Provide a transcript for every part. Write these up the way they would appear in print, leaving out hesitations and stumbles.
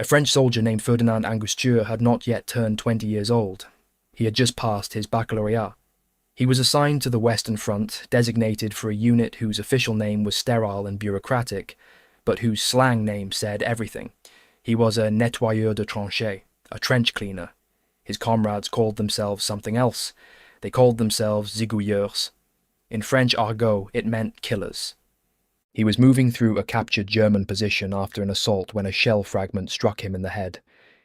A French soldier named Ferdinand Angusture had not yet turned 20 years old. He had just passed his baccalaureate. He was assigned to the Western Front, designated for a unit whose official name was sterile and bureaucratic, but whose slang name said everything. He was a nettoyeur de tranchées, a trench cleaner. His comrades called themselves something else. They called themselves zigouilleurs. In French argot, it meant killers. He was moving through a captured German position after an assault when a shell fragment struck him in the head.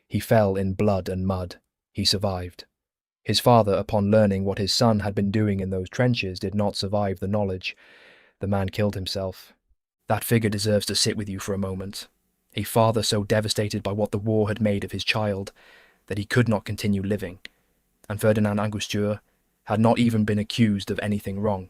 He fell in blood and mud. He survived. His father, upon learning what his son had been doing in those trenches, did not survive the knowledge. The man killed himself. That figure deserves to sit with you for a moment. A father so devastated by what the war had made of his child that he could not continue living. And Ferdinand Angusture had not even been accused of anything wrong.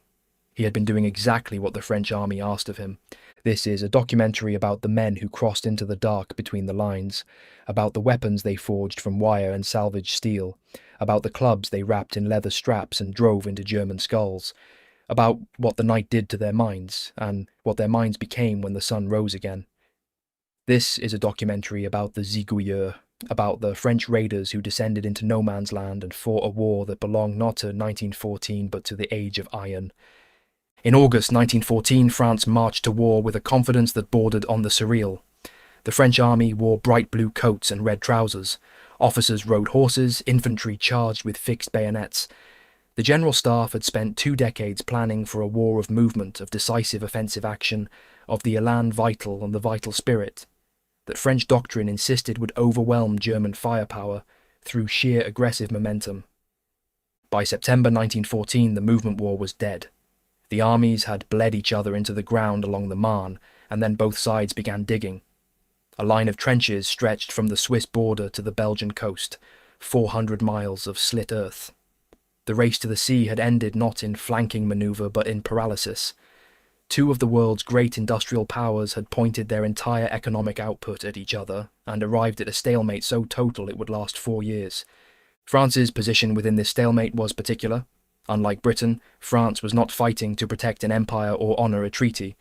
He had been doing exactly what the French army asked of him. This is a documentary about the men who crossed into the dark between the lines, about the weapons they forged from wire and salvaged steel, about the clubs they wrapped in leather straps and drove into German skulls, about what the night did to their minds, and what their minds became when the sun rose again. This is a documentary about the zigouilleurs, about the French raiders who descended into no man's land and fought a war that belonged not to 1914 but to the Age of Iron. In August 1914, France marched to war with a confidence that bordered on the surreal. The French army wore bright blue coats and red trousers. Officers rode horses, infantry charged with fixed bayonets. The General Staff had spent 2 decades planning for a war of movement, of decisive offensive action, of the élan vital and the vital spirit, that French doctrine insisted would overwhelm German firepower through sheer aggressive momentum. By September 1914, the movement war was dead. The armies had bled each other into the ground along the Marne, and then both sides began digging. A line of trenches stretched from the Swiss border to the Belgian coast, 400 miles of slit earth. The race to the sea had ended not in flanking manoeuvre but in paralysis. 2 of the world's great industrial powers had pointed their entire economic output at each other and arrived at a stalemate so total it would last 4 years. France's position within this stalemate was particular. Unlike Britain, France was not fighting to protect an empire or honour a treaty.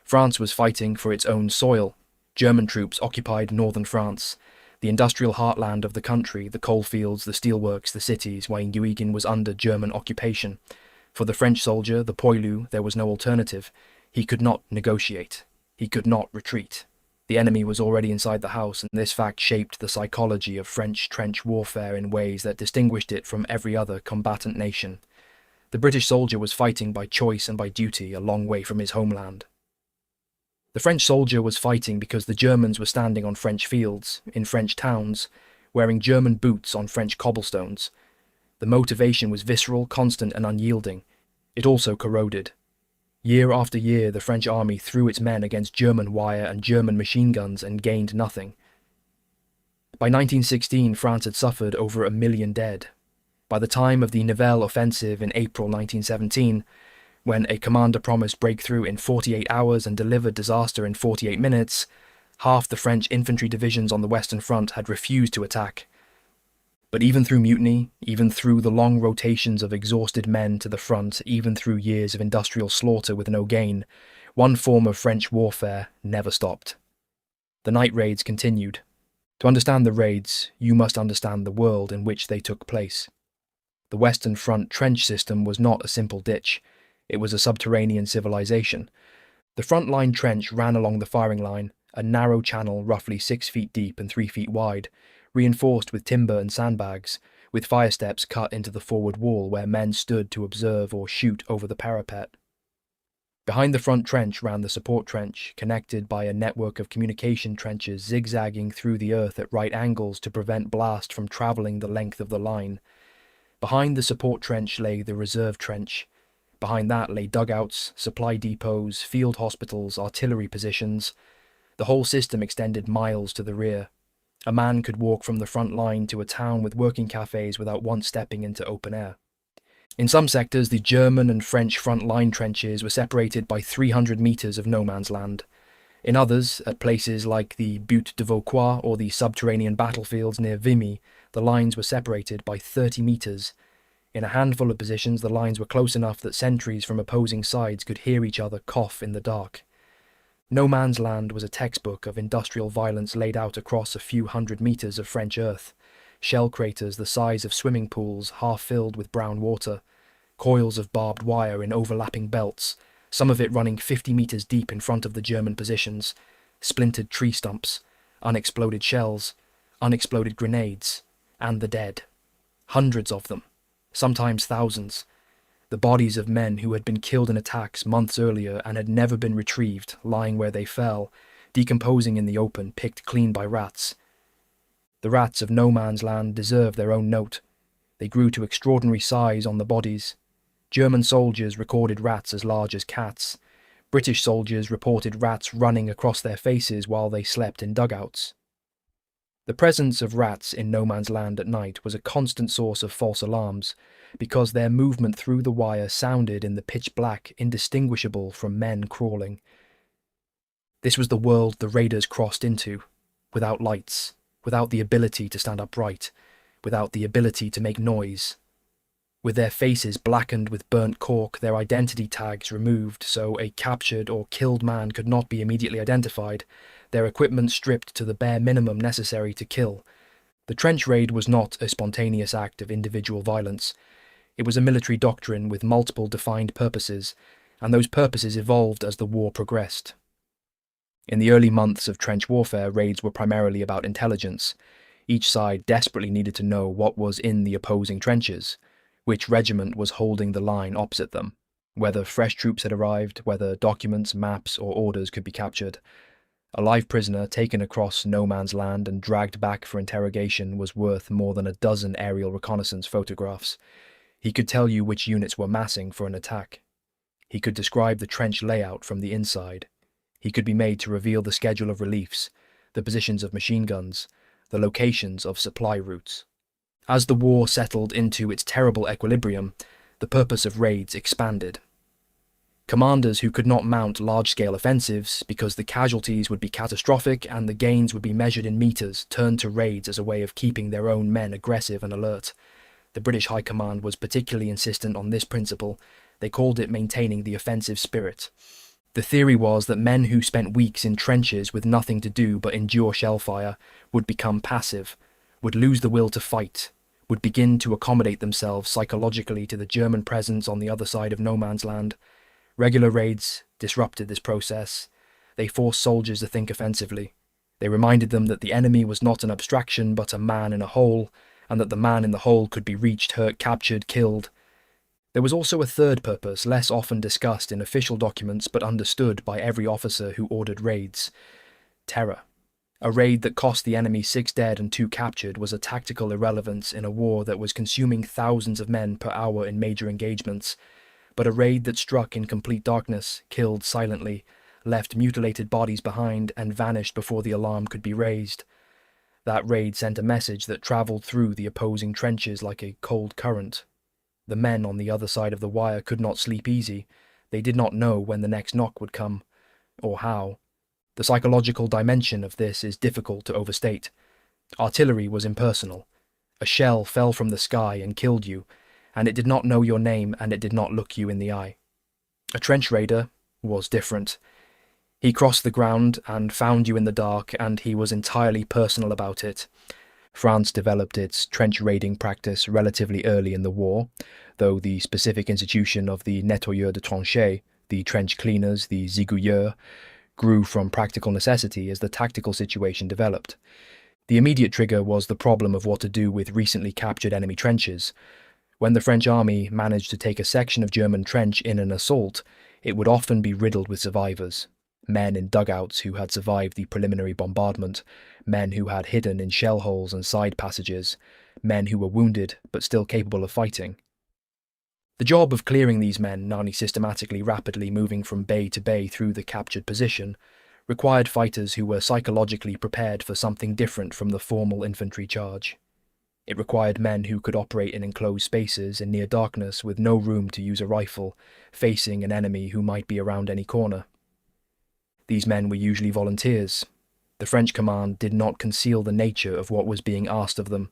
France was fighting for its own soil. German troops occupied northern France. The industrial heartland of the country, the coalfields, the steelworks, the cities, Wayne-Guiguen was under German occupation. For the French soldier, the poilu, there was no alternative. He could not negotiate. He could not retreat. The enemy was already inside the house, and this fact shaped the psychology of French trench warfare in ways that distinguished it from every other combatant nation. The British soldier was fighting by choice and by duty a long way from his homeland. The French soldier was fighting because the Germans were standing on French fields, in French towns, wearing German boots on French cobblestones. The motivation was visceral, constant and unyielding. It also corroded. Year after year, the French army threw its men against German wire and German machine guns and gained nothing. By 1916, France had suffered over 1 million dead. By the time of the Nivelle offensive in April 1917, when a commander promised breakthrough in 48 hours and delivered disaster in 48 minutes, half the French infantry divisions on the Western Front had refused to attack. But even through mutiny, even through the long rotations of exhausted men to the front, even through years of industrial slaughter with no gain, one form of French warfare never stopped. The night raids continued. To understand the raids, you must understand the world in which they took place. The Western Front trench system was not a simple ditch. It was a subterranean civilization. The front line trench ran along the firing line, a narrow channel roughly 6 feet deep and 3 feet wide, reinforced with timber and sandbags, with fire steps cut into the forward wall where men stood to observe or shoot over the parapet. Behind the front trench ran the support trench, connected by a network of communication trenches zigzagging through the earth at right angles to prevent blast from travelling the length of the line. Behind the support trench lay the reserve trench. Behind that lay dugouts, supply depots, field hospitals, artillery positions. The whole system extended miles to the rear. A man could walk from the front line to a town with working cafes without once stepping into open air. In some sectors, the German and French front line trenches were separated by 300 metres of no man's land. In others, at places like the Butte de Vauquois or the subterranean battlefields near Vimy, the lines were separated by 30 metres. In a handful of positions, the lines were close enough that sentries from opposing sides could hear each other cough in the dark. No Man's Land was a textbook of industrial violence laid out across a few hundred meters of French earth. Shell craters the size of swimming pools half filled with brown water, coils of barbed wire in overlapping belts, some of it running 50 meters deep in front of the German positions, splintered tree stumps, unexploded shells, unexploded grenades, and the dead. Hundreds of them, sometimes thousands. The bodies of men who had been killed in attacks months earlier and had never been retrieved, lying where they fell, decomposing in the open, picked clean by rats. The rats of No Man's Land deserve their own note. They grew to extraordinary size on the bodies. German soldiers recorded rats as large as cats. British soldiers reported rats running across their faces while they slept in dugouts. The presence of rats in No Man's Land at night was a constant source of false alarms, because their movement through the wire sounded in the pitch black indistinguishable from men crawling. This was the world the raiders crossed into, without lights, without the ability to stand upright, without the ability to make noise. With their faces blackened with burnt cork, their identity tags removed so a captured or killed man could not be immediately identified, their equipment stripped to the bare minimum necessary to kill. The trench raid was not a spontaneous act of individual violence. It was a military doctrine with multiple defined purposes, and those purposes evolved as the war progressed. In the early months of trench warfare, raids were primarily about intelligence. Each side desperately needed to know what was in the opposing trenches, which regiment was holding the line opposite them, whether fresh troops had arrived, whether documents, maps, or orders could be captured. A live prisoner taken across No Man's Land and dragged back for interrogation was worth more than a dozen aerial reconnaissance photographs. He could tell you which units were massing for an attack. He could describe the trench layout from the inside. He could be made to reveal the schedule of reliefs, the positions of machine guns, the locations of supply routes. As the war settled into its terrible equilibrium, the purpose of raids expanded. Commanders who could not mount large-scale offensives because the casualties would be catastrophic and the gains would be measured in meters turned to raids as a way of keeping their own men aggressive and alert. The British High Command was particularly insistent on this principle. They called it maintaining the offensive spirit. The theory was that men who spent weeks in trenches with nothing to do but endure shellfire would become passive, would lose the will to fight, would begin to accommodate themselves psychologically to the German presence on the other side of No Man's Land. Regular raids disrupted this process. They forced soldiers to think offensively. They reminded them that the enemy was not an abstraction but a man in a hole, and that the man in the hole could be reached, hurt, captured, killed. There was also a third purpose, less often discussed in official documents but understood by every officer who ordered raids: terror. A raid that cost the enemy 6 dead and 2 captured was a tactical irrelevance in a war that was consuming thousands of men per hour in major engagements, but a raid that struck in complete darkness, killed silently, left mutilated bodies behind, and vanished before the alarm could be raised. That raid sent a message that travelled through the opposing trenches like a cold current. The men on the other side of the wire could not sleep easy. They did not know when the next knock would come, or how. The psychological dimension of this is difficult to overstate. Artillery was impersonal. A shell fell from the sky and killed you, and it did not know your name and it did not look you in the eye. A trench raider was different. He crossed the ground and found you in the dark, and he was entirely personal about it. France developed its trench raiding practice relatively early in the war, though the specific institution of the nettoyeurs de tranchées, the trench cleaners, the zigouilleurs, grew from practical necessity as the tactical situation developed. The immediate trigger was the problem of what to do with recently captured enemy trenches. When the French army managed to take a section of German trench in an assault, it would often be riddled with survivors. Men in dugouts who had survived the preliminary bombardment, men who had hidden in shell holes and side passages, men who were wounded but still capable of fighting. The job of clearing these men, not only systematically rapidly moving from bay to bay through the captured position, required fighters who were psychologically prepared for something different from the formal infantry charge. It required men who could operate in enclosed spaces in near darkness with no room to use a rifle, facing an enemy who might be around any corner. These men were usually volunteers. The French command did not conceal the nature of what was being asked of them.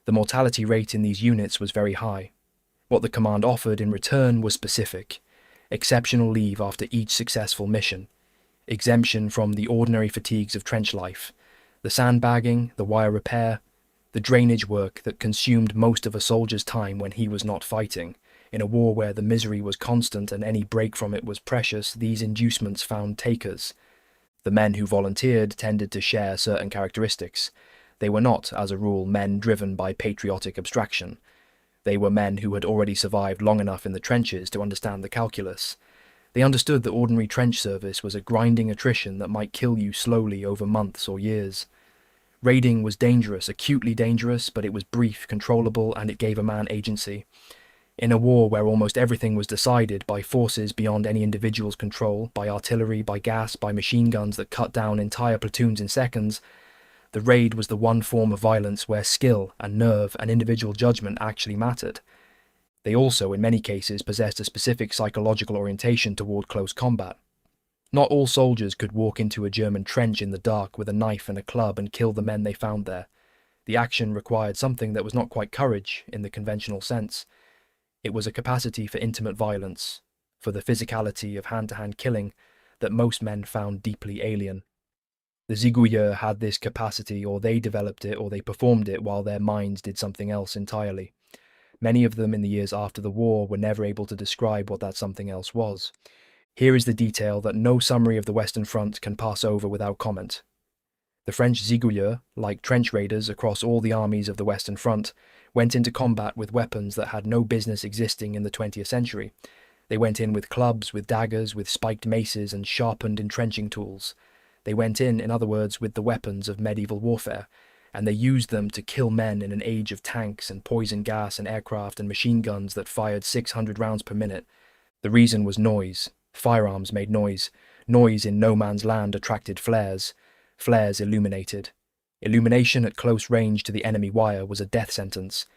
The mortality rate in these units was very high. What the command offered in return was specific: exceptional leave after each successful mission. exemption from the ordinary fatigues of trench life, the sandbagging, the wire repair, the drainage work that consumed most of a soldier's time when he was not fighting. In a war where the misery was constant and any break from it was precious, these inducements found takers. The men who volunteered tended to share certain characteristics. They were not, as a rule, men driven by patriotic abstraction. They were men who had already survived long enough in the trenches to understand the calculus. They understood that ordinary trench service was a grinding attrition that might kill you slowly over months or years. Raiding was dangerous, acutely dangerous, but it was brief, controllable, and it gave a man agency. In a war where almost everything was decided by forces beyond any individual's control, by artillery, by gas, by machine guns that cut down entire platoons in seconds, the raid was the one form of violence where skill and nerve and individual judgment actually mattered. They also, in many cases, possessed a specific psychological orientation toward close combat. Not all soldiers could walk into a German trench in the dark with a knife and a club and kill the men they found there. The action required something that was not quite courage in the conventional sense. It was a capacity for intimate violence, for the physicality of hand-to-hand killing that most men found deeply alien. The Zigouilleurs had this capacity, or they developed it, or they performed it while their minds did something else entirely. Many of them in the years after the war were never able to describe what that something else was. Here is the detail that no summary of the Western Front can pass over without comment. The French Zigouilleurs, like trench raiders across all the armies of the Western Front, went into combat with weapons that had no business existing in the 20th century. They went in with clubs, with daggers, with spiked maces and sharpened entrenching tools. They went in other words, with the weapons of medieval warfare, and they used them to kill men in an age of tanks and poison gas and aircraft and machine guns that fired 600 rounds per minute. The reason was noise. Firearms made noise. Noise in no man's land attracted flares. Flares illuminated. Illumination at close range to the enemy wire was a death sentence.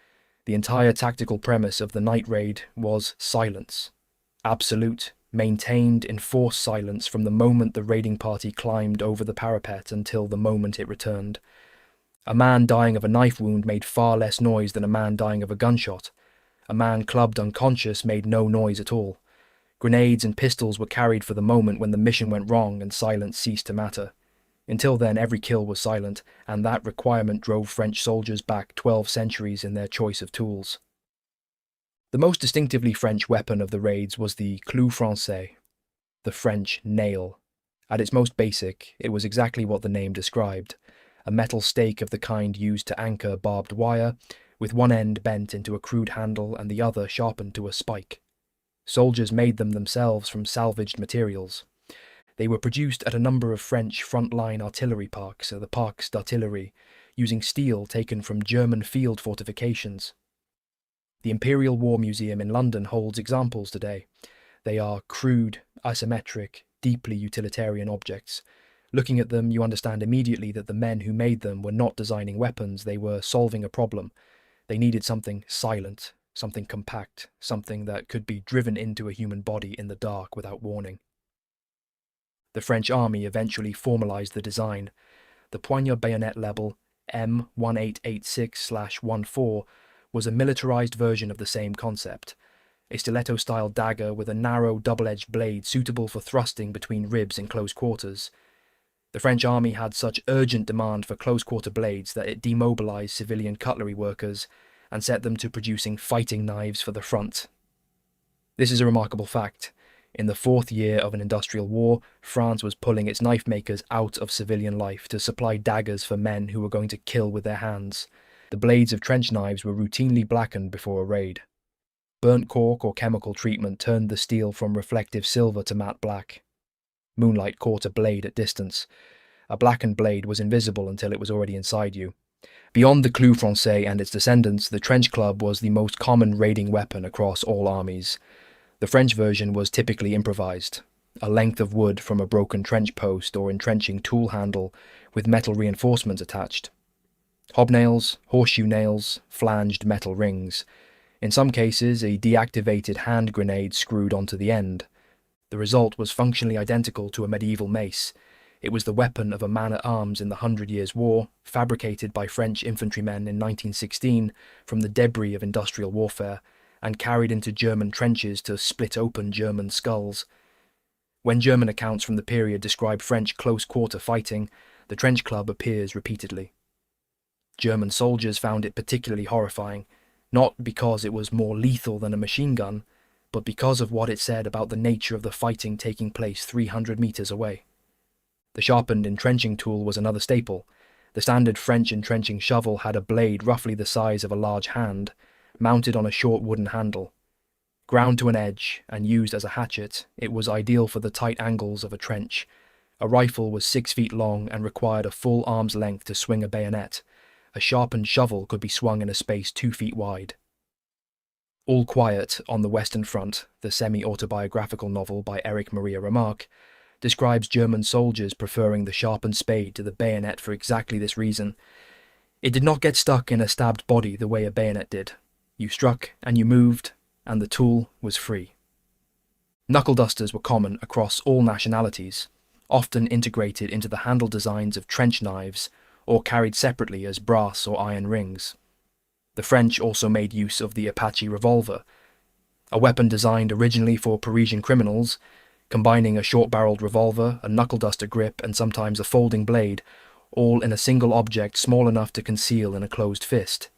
The entire tactical premise of the night raid was silence. Absolute, maintained, enforced silence from the moment the raiding party climbed over the parapet until the moment it returned. A man dying of a knife wound made far less noise than a man dying of a gunshot. A man clubbed unconscious made no noise at all. Grenades and pistols were carried for the moment when the mission went wrong and silence ceased to matter. Until then, every kill was silent, and that requirement drove French soldiers back 12 centuries in their choice of tools. The most distinctively French weapon of the raids was the clou français, the French nail. At its most basic, it was exactly what the name described, a metal stake of the kind used to anchor barbed wire, with one end bent into a crude handle and the other sharpened to a spike. Soldiers made them themselves from salvaged materials. They were produced at a number of French front-line artillery parks, the Parcs d'Artillerie, using steel taken from German field fortifications. The Imperial War Museum in London holds examples today. They are crude, isometric, deeply utilitarian objects. Looking at them, you understand immediately that the men who made them were not designing weapons, they were solving a problem. They needed something silent, something compact, something that could be driven into a human body in the dark without warning. The French army eventually formalized the design. The poignard bayonet label M1886/14 was a militarized version of the same concept, a stiletto-style dagger with a narrow double-edged blade suitable for thrusting between ribs in close quarters. The French army had such urgent demand for close-quarter blades that it demobilized civilian cutlery workers and set them to producing fighting knives for the front. This is a remarkable fact. In the fourth year of an industrial war, France was pulling its knife makers out of civilian life to supply daggers for men who were going to kill with their hands. The blades of trench knives were routinely blackened before a raid. Burnt cork or chemical treatment turned the steel from reflective silver to matte black. Moonlight caught a blade at distance. A blackened blade was invisible until it was already inside you. Beyond the clou français and its descendants, the trench club was the most common raiding weapon across all armies. The French version was typically improvised, a length of wood from a broken trench post or entrenching tool handle with metal reinforcements attached. Hobnails, horseshoe nails, flanged metal rings. In some cases, a deactivated hand grenade screwed onto the end. The result was functionally identical to a medieval mace. It was the weapon of a man-at-arms in the 100 Years' War, fabricated by French infantrymen in 1916 from the debris of industrial warfare, and carried into German trenches to split open German skulls. When German accounts from the period describe French close-quarter fighting, the trench club appears repeatedly. German soldiers found it particularly horrifying, not because it was more lethal than a machine gun, but because of what it said about the nature of the fighting taking place 300 meters away. The sharpened entrenching tool was another staple. The standard French entrenching shovel had a blade roughly the size of a large hand, mounted on a short wooden handle. Ground to an edge and used as a hatchet, it was ideal for the tight angles of a trench. A rifle was 6 feet long and required a full arm's length to swing a bayonet. A sharpened shovel could be swung in a space 2 feet wide. All Quiet on the Western Front, the semi-autobiographical novel by Erich Maria Remarque, describes German soldiers preferring the sharpened spade to the bayonet for exactly this reason. It did not get stuck in a stabbed body the way a bayonet did. You struck and you moved, and the tool was free. Knuckle dusters were common across all nationalities, often integrated into the handle designs of trench knives or carried separately as brass or iron rings. The French also made use of the Apache revolver, a weapon designed originally for Parisian criminals, combining a short-barreled revolver, a knuckle duster grip, and sometimes a folding blade, all in a single object small enough to conceal in a closed fist.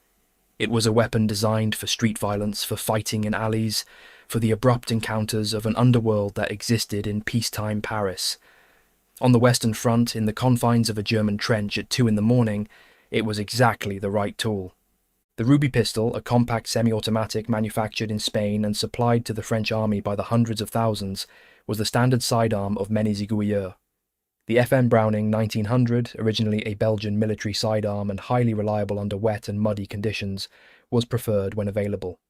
It was a weapon designed for street violence, for fighting in alleys, for the abrupt encounters of an underworld that existed in peacetime Paris. On the Western Front, in the confines of a German trench at 2 a.m, it was exactly the right tool. The Ruby pistol, a compact semi-automatic manufactured in Spain and supplied to the French army by the hundreds of thousands, was the standard sidearm of many zigouilleurs. The FM Browning 1900, originally a Belgian military sidearm and highly reliable under wet and muddy conditions, was preferred when available.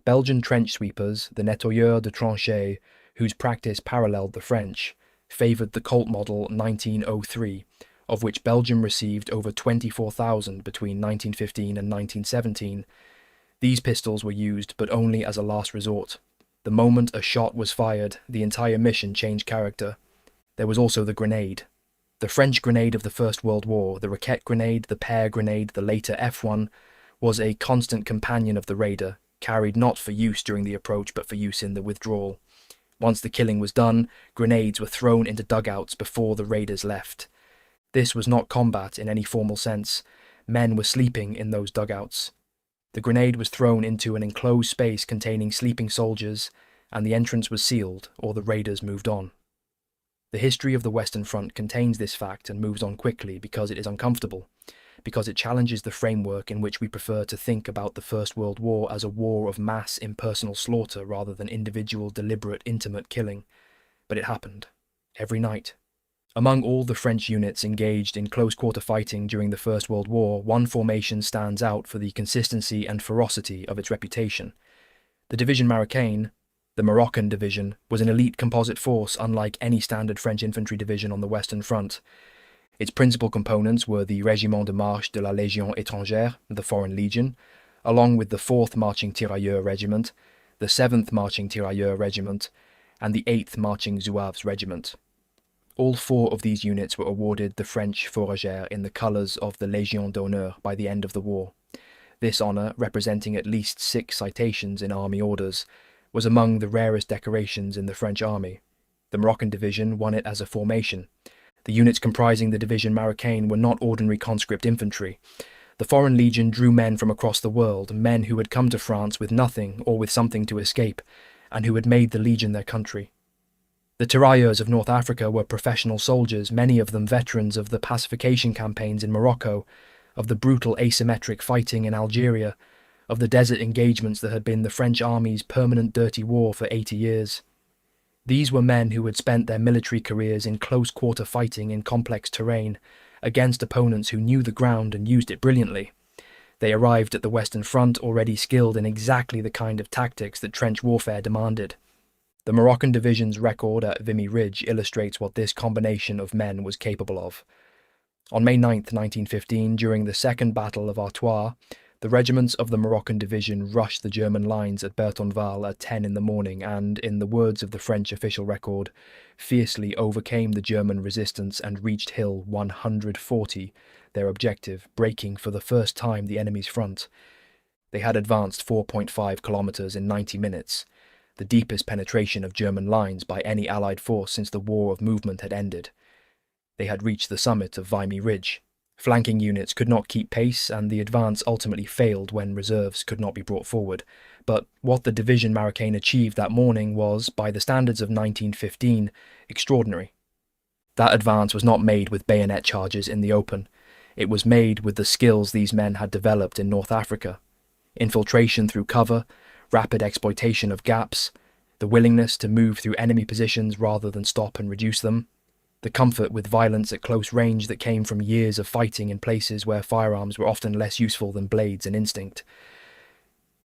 Belgian trench sweepers, the nettoyeurs de tranchées, whose practice paralleled the French, favoured the Colt model 1903, of which Belgium received over 24,000 between 1915 and 1917. These pistols were used, but only as a last resort. The moment a shot was fired, the entire mission changed character. There was also the grenade. The French grenade of the First World War, the Roquette grenade, the Pear grenade, the later F1, was a constant companion of the raider, carried not for use during the approach but for use in the withdrawal. Once the killing was done, grenades were thrown into dugouts before the raiders left. This was not combat in any formal sense. Men were sleeping in those dugouts. The grenade was thrown into an enclosed space containing sleeping soldiers, and the entrance was sealed, or the raiders moved on. The history of the Western Front contains this fact and moves on quickly because it is uncomfortable, because it challenges the framework in which we prefer to think about the First World War as a war of mass impersonal slaughter rather than individual, deliberate, intimate killing. But it happened. Every night. Among all the French units engaged in close-quarter fighting during the First World War, one formation stands out for the consistency and ferocity of its reputation. The Division Marocaine, the Moroccan Division, was an elite composite force unlike any standard French infantry division on the Western Front. Its principal components were the Régiment de Marche de la Légion étrangère, the Foreign Legion, along with the 4th Marching Tirailleurs Regiment, the 7th Marching Tirailleurs Regiment, and the 8th Marching Zouaves Regiment. All 4 of these units were awarded the French Fourragère in the colours of the Légion d'honneur by the end of the war. This honour, representing at least 6 citations in army orders, was among the rarest decorations in the French army. The Moroccan division won it as a formation. The units comprising the Division Marocaine were not ordinary conscript infantry. The Foreign Legion drew men from across the world, men who had come to France with nothing or with something to escape, and who had made the Legion their country. The tirailleurs of North Africa were professional soldiers, many of them veterans of the pacification campaigns in Morocco, of the brutal asymmetric fighting in Algeria, of the desert engagements that had been the French army's permanent dirty war for 80 years. These were men who had spent their military careers in close-quarter fighting in complex terrain, against opponents who knew the ground and used it brilliantly. They arrived at the Western Front already skilled in exactly the kind of tactics that trench warfare demanded. The Moroccan division's record at Vimy Ridge illustrates what this combination of men was capable of. On May 9, 1915, during the Second Battle of Artois, the regiments of the Moroccan division rushed the German lines at Berthonval at 10 a.m. and, in the words of the French official record, fiercely overcame the German resistance and reached Hill 140, their objective, breaking for the first time the enemy's front. They had advanced 4.5 kilometres in 90 minutes. The the deepest penetration of German lines by any Allied force since the War of Movement had ended. They had reached the summit of Vimy Ridge. Flanking units could not keep pace, and the advance ultimately failed when reserves could not be brought forward. But what the Division Marocain achieved that morning was, by the standards of 1915, extraordinary. That advance was not made with bayonet charges in the open. It was made with the skills these men had developed in North Africa. Infiltration through cover, rapid exploitation of gaps, the willingness to move through enemy positions rather than stop and reduce them, the comfort with violence at close range that came from years of fighting in places where firearms were often less useful than blades and instinct.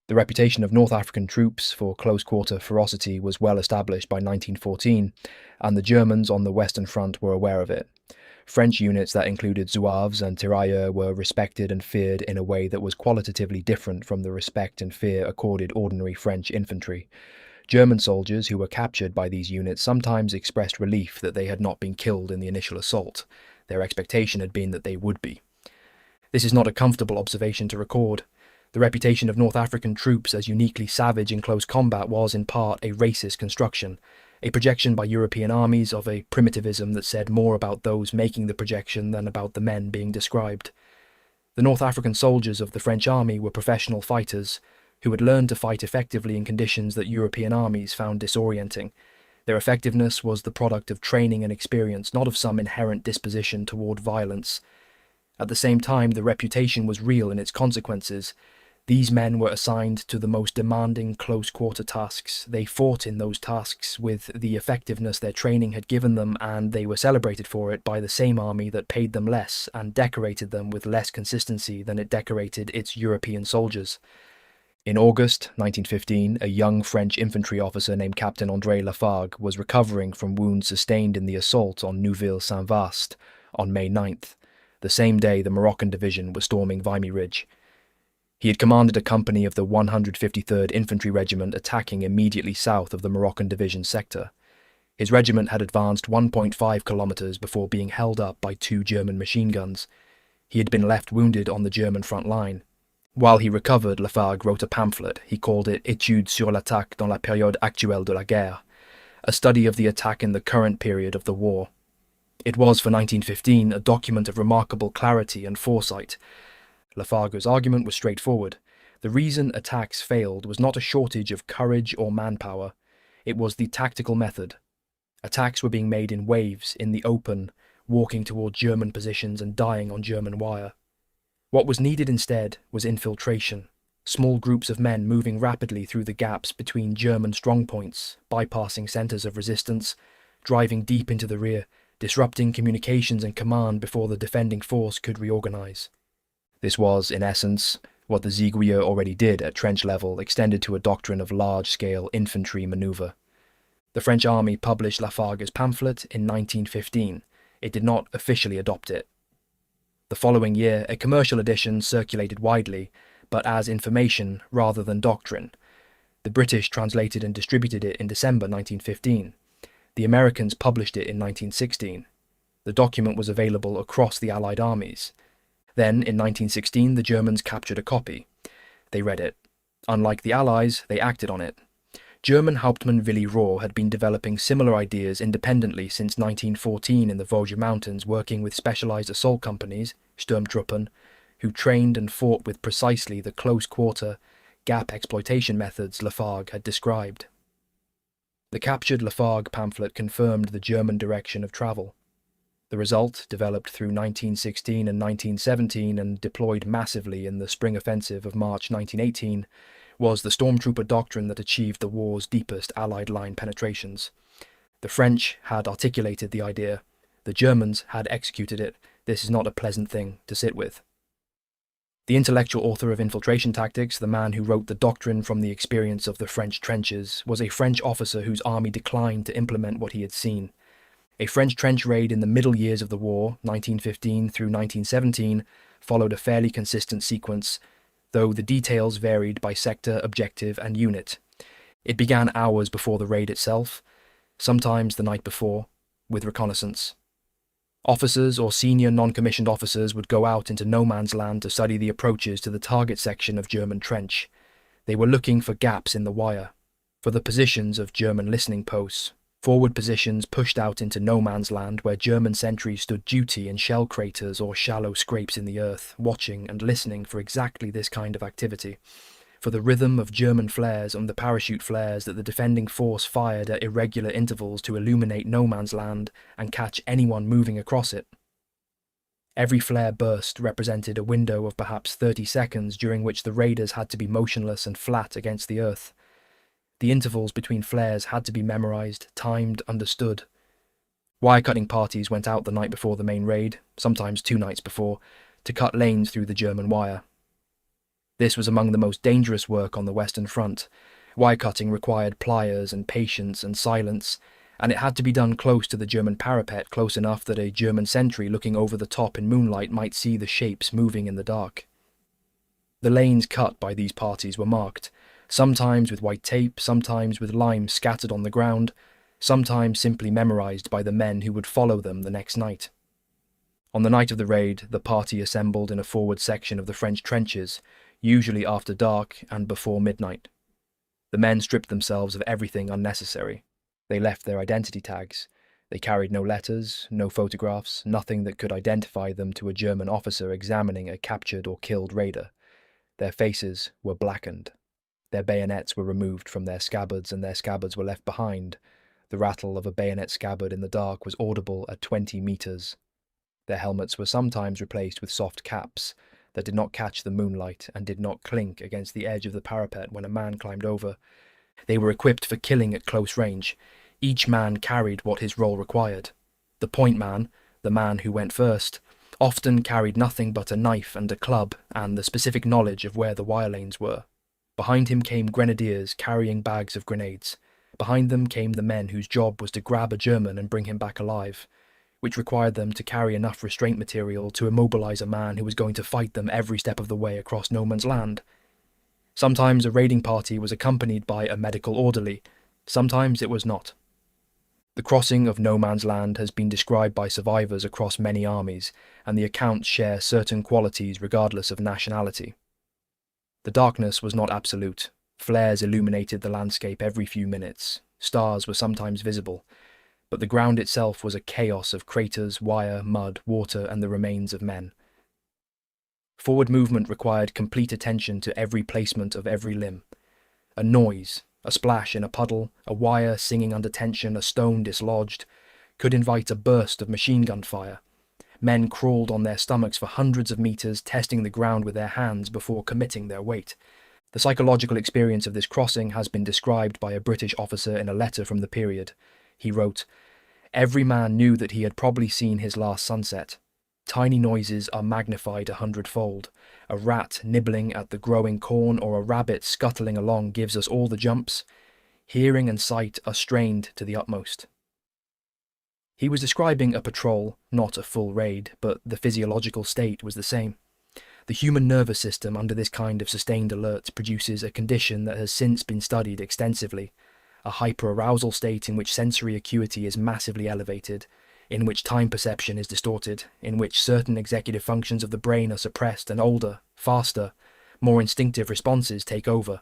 The reputation of North African troops for close-quarter ferocity was well established by 1914, and the Germans on the Western Front were aware of it. French units that included Zouaves and tirailleurs were respected and feared in a way that was qualitatively different from the respect and fear accorded ordinary French infantry. German soldiers who were captured by these units sometimes expressed relief that they had not been killed in the initial assault. Their expectation had been that they would be. This is not a comfortable observation to record. The reputation of North African troops as uniquely savage in close combat was, in part, a racist construction, a projection by European armies of a primitivism that said more about those making the projection than about the men being described. The North African soldiers of the French army were professional fighters who had learned to fight effectively in conditions that European armies found disorienting. Their effectiveness was the product of training and experience, not of some inherent disposition toward violence. At the same time, the reputation was real in its consequences. These men were assigned to the most demanding close-quarter tasks. They fought in those tasks with the effectiveness their training had given them, and they were celebrated for it by the same army that paid them less and decorated them with less consistency than it decorated its European soldiers. In August 1915, a young French infantry officer named Captain André Lafargue was recovering from wounds sustained in the assault on Neuville-Saint-Vaast on May 9th, the same day the Moroccan division was storming Vimy Ridge. He had commanded a company of the 153rd Infantry Regiment attacking immediately south of the Moroccan division sector. His regiment had advanced 1.5 kilometers before being held up by 2 German machine guns. He had been left wounded on the German front line. While he recovered, Lafargue wrote a pamphlet. He called it Études sur l'attaque dans la période actuelle de la guerre, a study of the attack in the current period of the war. It was, for 1915, a document of remarkable clarity and foresight. Lafargue's argument was straightforward. The reason attacks failed was not a shortage of courage or manpower. It was the tactical method. Attacks were being made in waves, in the open, walking toward German positions and dying on German wire. What was needed instead was infiltration, small groups of men moving rapidly through the gaps between German strongpoints, bypassing centres of resistance, driving deep into the rear, disrupting communications and command before the defending force could reorganise. This was, in essence, what the Ziguier already did at trench level, extended to a doctrine of large-scale infantry manoeuvre. The French army published Lafargue's pamphlet in 1915. It did not officially adopt it. The following year, a commercial edition circulated widely, but as information rather than doctrine. The British translated and distributed it in December 1915. The Americans published it in 1916. The document was available across the Allied armies. Then, in 1916, the Germans captured a copy. They read it. Unlike the Allies, they acted on it. German Hauptmann Willy Rohr had been developing similar ideas independently since 1914 in the Vosges Mountains, working with specialized assault companies, Sturmtruppen, who trained and fought with precisely the close-quarter, gap exploitation methods Lafargue had described. The captured Lafargue pamphlet confirmed the German direction of travel. The result, developed through 1916 and 1917 and deployed massively in the spring offensive of March 1918, was the stormtrooper doctrine that achieved the war's deepest Allied line penetrations. The French had articulated the idea. The Germans had executed it. This is not a pleasant thing to sit with. The intellectual author of infiltration tactics, the man who wrote the doctrine from the experience of the French trenches, was a French officer whose army declined to implement what he had seen. A French trench raid in the middle years of the war, 1915 through 1917, followed a fairly consistent sequence, though the details varied by sector, objective, and unit. It began hours before the raid itself, sometimes the night before, with reconnaissance. Officers or senior non-commissioned officers would go out into no man's land to study the approaches to the target section of German trench. They were looking for gaps in the wire. For the positions of German listening posts, forward positions pushed out into no man's land where German sentries stood duty in shell craters or shallow scrapes in the earth, watching and listening for exactly this kind of activity. For the rhythm of German flares and the parachute flares that the defending force fired at irregular intervals to illuminate no man's land and catch anyone moving across it. Every flare burst represented a window of perhaps 30 seconds during which the raiders had to be motionless and flat against the earth. The intervals between flares had to be memorized, timed, understood. Wire-cutting parties went out the night before the main raid, sometimes 2 nights before, to cut lanes through the German wire. This was among the most dangerous work on the Western Front. Wire-cutting required pliers and patience and silence, and it had to be done close to the German parapet, close enough that a German sentry looking over the top in moonlight might see the shapes moving in the dark. The lanes cut by these parties were marked, sometimes with white tape, sometimes with lime scattered on the ground, sometimes simply memorized by the men who would follow them the next night. On the night of the raid, the party assembled in a forward section of the French trenches, usually after dark and before midnight. The men stripped themselves of everything unnecessary. They left their identity tags. They carried no letters, no photographs, nothing that could identify them to a German officer examining a captured or killed raider. Their faces were blackened. Their bayonets were removed from their scabbards and their scabbards were left behind. The rattle of a bayonet scabbard in the dark was audible at 20 meters. Their helmets were sometimes replaced with soft caps that did not catch the moonlight and did not clink against the edge of the parapet when a man climbed over. They were equipped for killing at close range. Each man carried what his role required. The point man, the man who went first, often carried nothing but a knife and a club and the specific knowledge of where the wire lanes were. Behind him came grenadiers carrying bags of grenades. Behind them came the men whose job was to grab a German and bring him back alive, which required them to carry enough restraint material to immobilize a man who was going to fight them every step of the way across no man's land. Sometimes a raiding party was accompanied by a medical orderly, sometimes it was not. The crossing of no man's land has been described by survivors across many armies, and the accounts share certain qualities regardless of nationality. The darkness was not absolute. Flares illuminated the landscape every few minutes. Stars were sometimes visible, but the ground itself was a chaos of craters, wire, mud, water, and the remains of men. Forward movement required complete attention to every placement of every limb. A noise, a splash in a puddle, a wire singing under tension, a stone dislodged, could invite a burst of machine gun fire. Men crawled on their stomachs for hundreds of meters, testing the ground with their hands before committing their weight. The psychological experience of this crossing has been described by a British officer in a letter from the period. He wrote, "Every man knew that he had probably seen his last sunset. Tiny noises are magnified 100-fold. A rat nibbling at the growing corn or a rabbit scuttling along gives us all the jumps. Hearing and sight are strained to the utmost." He was describing a patrol, not a full raid, but the physiological state was the same. The human nervous system under this kind of sustained alert produces a condition that has since been studied extensively, a hyperarousal state in which sensory acuity is massively elevated, in which time perception is distorted, in which certain executive functions of the brain are suppressed and older, faster, more instinctive responses take over.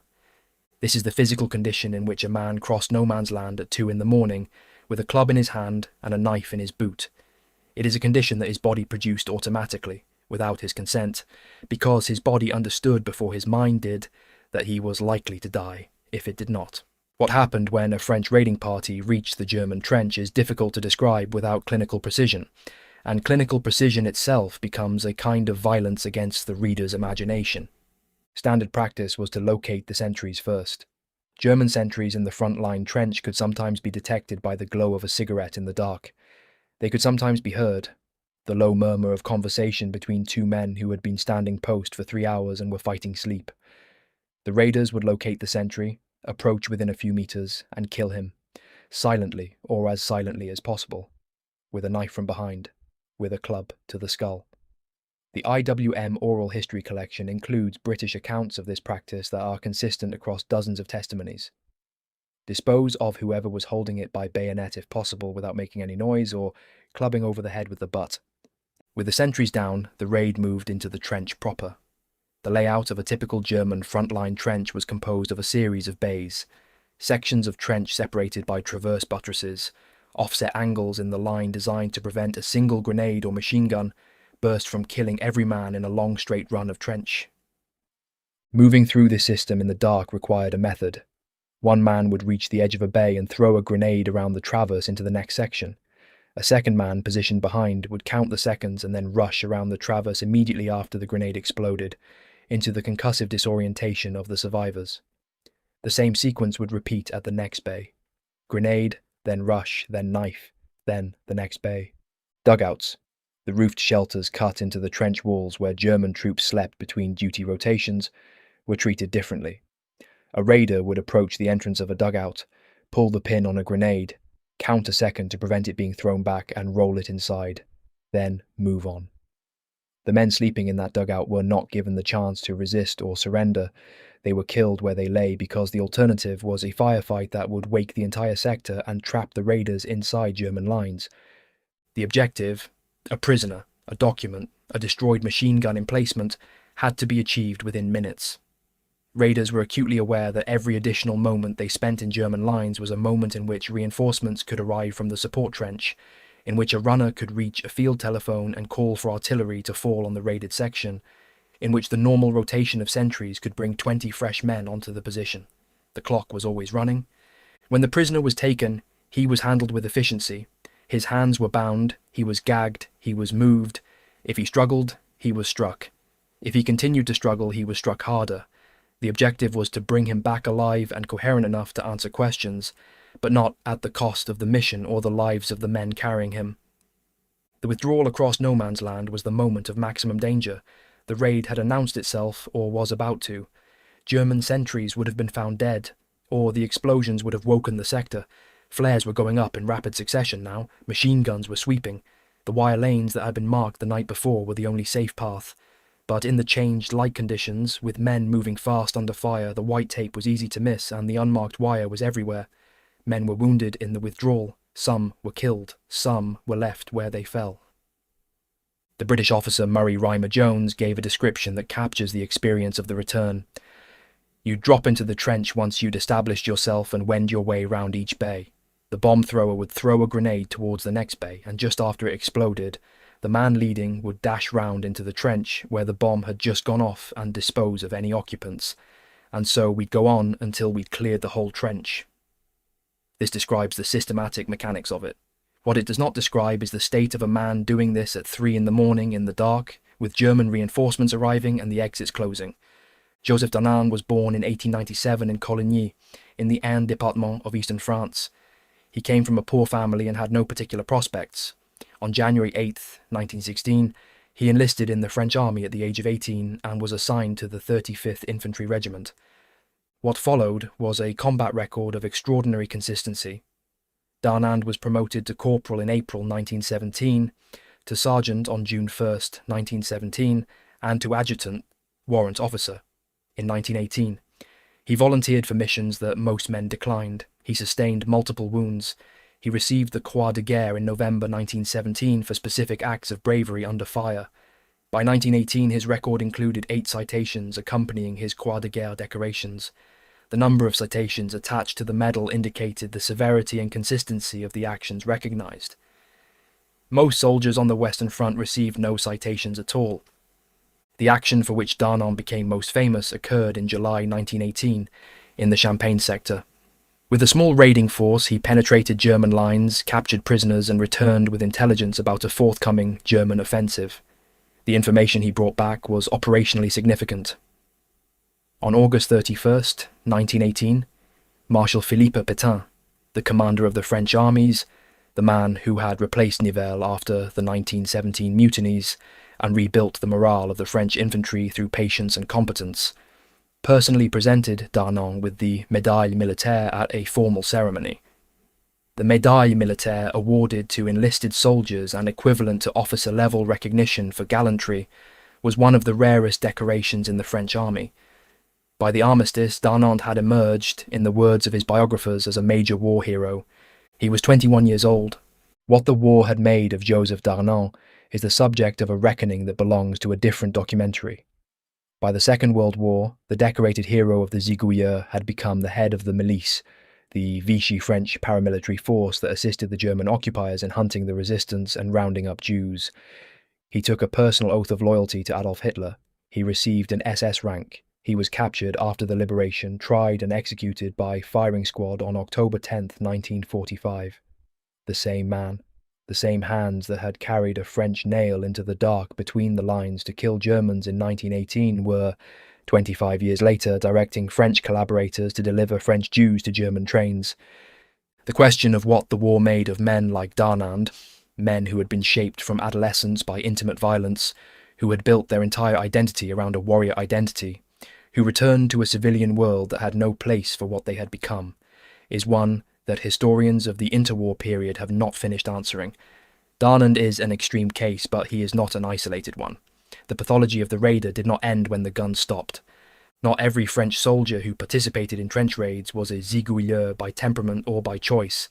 This is the physical condition in which a man crossed no man's land at 2 a.m, with a club in his hand and a knife in his boot. It is a condition that his body produced automatically, without his consent, because his body understood before his mind did that he was likely to die if it did not. What happened when a French raiding party reached the German trench is difficult to describe without clinical precision, and clinical precision itself becomes a kind of violence against the reader's imagination. Standard practice was to locate the sentries first. German sentries in the front-line trench could sometimes be detected by the glow of a cigarette in the dark. They could sometimes be heard, the low murmur of conversation between 2 men who had been standing post for 3 hours and were fighting sleep. The raiders would locate the sentry, approach within a few meters, and kill him, silently or as silently as possible, with a knife from behind, with a club to the skull. The IWM oral history collection includes British accounts of this practice that are consistent across dozens of testimonies. Dispose of whoever was holding it by bayonet if possible without making any noise or clubbing over the head with the butt. With the sentries down, the raid moved into the trench proper. The layout of a typical German frontline trench was composed of a series of bays. sections of trench separated by traverse buttresses, offset angles in the line designed to prevent a single grenade or machine gun burst from killing every man in a long straight run of trench. Moving through this system in the dark required a method. One man would reach the edge of a bay and throw a grenade around the traverse into the next section. A second man, positioned behind, would count the seconds and then rush around the traverse immediately after the grenade exploded, into the concussive disorientation of the survivors. The same sequence would repeat at the next bay. Grenade, then rush, then knife, then the next bay. Dugouts, the roofed shelters cut into the trench walls where German troops slept between duty rotations, were treated differently. A raider would approach the entrance of a dugout, pull the pin on a grenade, count a second to prevent it being thrown back and roll it inside, then move on. The men sleeping in that dugout were not given the chance to resist or surrender. They were killed where they lay because the alternative was a firefight that would wake the entire sector and trap the raiders inside German lines. The objective, a prisoner, a document, a destroyed machine gun emplacement, had to be achieved within minutes. Raiders were acutely aware that every additional moment they spent in German lines was a moment in which reinforcements could arrive from the support trench, in which a runner could reach a field telephone and call for artillery to fall on the raided section, in which the normal rotation of sentries could bring 20 fresh men onto the position. The clock was always running. When the prisoner was taken, he was handled with efficiency. His hands were bound, he was gagged, he was moved. If he struggled, he was struck. If he continued to struggle, he was struck harder. The objective was to bring him back alive and coherent enough to answer questions, but not at the cost of the mission or the lives of the men carrying him. The withdrawal across no man's land was the moment of maximum danger. The raid had announced itself, or was about to. German sentries would have been found dead, or the explosions would have woken the sector. Flares were going up in rapid succession now, machine guns were sweeping. The wire lanes that had been marked the night before were the only safe path. But in the changed light conditions, with men moving fast under fire, the white tape was easy to miss and the unmarked wire was everywhere. Men were wounded in the withdrawal, some were killed, some were left where they fell. The British officer Murray Rymer Jones gave a description that captures the experience of the return. You'd drop into the trench once you'd established yourself and wend your way round each bay. The bomb thrower would throw a grenade towards the next bay, and just after it exploded, the man leading would dash round into the trench where the bomb had just gone off and dispose of any occupants. And so we'd go on until we'd cleared the whole trench. This describes the systematic mechanics of it. What it does not describe is the state of a man doing this at 3 in the morning in the dark, with German reinforcements arriving and the exits closing. Joseph Danan was born in 1897 in Coligny, in the Ain department of eastern France. He came from a poor family and had no particular prospects. On January 8, 1916, he enlisted in the French army at the age of 18 and was assigned to the 35th Infantry Regiment. What followed was a combat record of extraordinary consistency. Darnand was promoted to corporal in April 1917, to sergeant on June 1, 1917, and to adjutant, warrant officer, in 1918. He volunteered for missions that most men declined. He sustained multiple wounds. He received the Croix de Guerre in November 1917 for specific acts of bravery under fire. By 1918, his record included 8 citations accompanying his Croix de Guerre decorations. The number of citations attached to the medal indicated the severity and consistency of the actions recognized. Most soldiers on the Western Front received no citations at all. The action for which Darnan became most famous occurred in July 1918 in the Champagne sector. With a small raiding force, he penetrated German lines, captured prisoners, and returned with intelligence about a forthcoming German offensive. The information he brought back was operationally significant. On August 31st, 1918, Marshal Philippe Pétain, the commander of the French armies, the man who had replaced Nivelle after the 1917 mutinies and rebuilt the morale of the French infantry through patience and competence, personally presented Darnan with the Médaille Militaire at a formal ceremony. The Médaille Militaire, awarded to enlisted soldiers and equivalent to officer-level recognition for gallantry, was one of the rarest decorations in the French army. By the armistice, Darnan had emerged, in the words of his biographers, as a major war hero. He was 21 years old. What the war had made of Joseph Darnan is the subject of a reckoning that belongs to a different documentary. By the Second World War, the decorated hero of the Zigouilleurs had become the head of the milice, the Vichy French paramilitary force that assisted the German occupiers in hunting the resistance and rounding up Jews. He took a personal oath of loyalty to Adolf Hitler. He received an SS rank. He was captured after the liberation, tried and executed by firing squad on October 10th, 1945. The same man, the same hands that had carried a French nail into the dark between the lines to kill Germans in 1918 were, 25 years later, directing French collaborators to deliver French Jews to German trains. The question of what the war made of men like Darnand, men who had been shaped from adolescence by intimate violence, who had built their entire identity around a warrior identity, who returned to a civilian world that had no place for what they had become, is one that historians of the interwar period have not finished answering. Darnand is an extreme case, but he is not an isolated one. The pathology of the raider did not end when the gun stopped. Not every French soldier who participated in trench raids was a zigouilleur by temperament or by choice.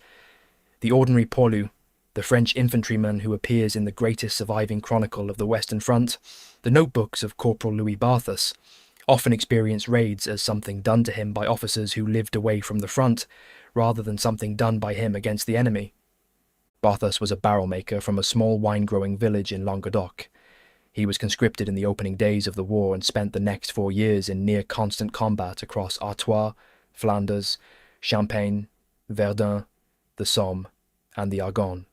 The ordinary poilu, the French infantryman who appears in the greatest surviving chronicle of the Western Front, the notebooks of Corporal Louis Barthas, often experienced raids as something done to him by officers who lived away from the front, rather than something done by him against the enemy. Barthas was a barrel maker from a small wine-growing village in Languedoc. He was conscripted in the opening days of the war and spent the next 4 years in near-constant combat across Artois, Flanders, Champagne, Verdun, the Somme, and the Argonne.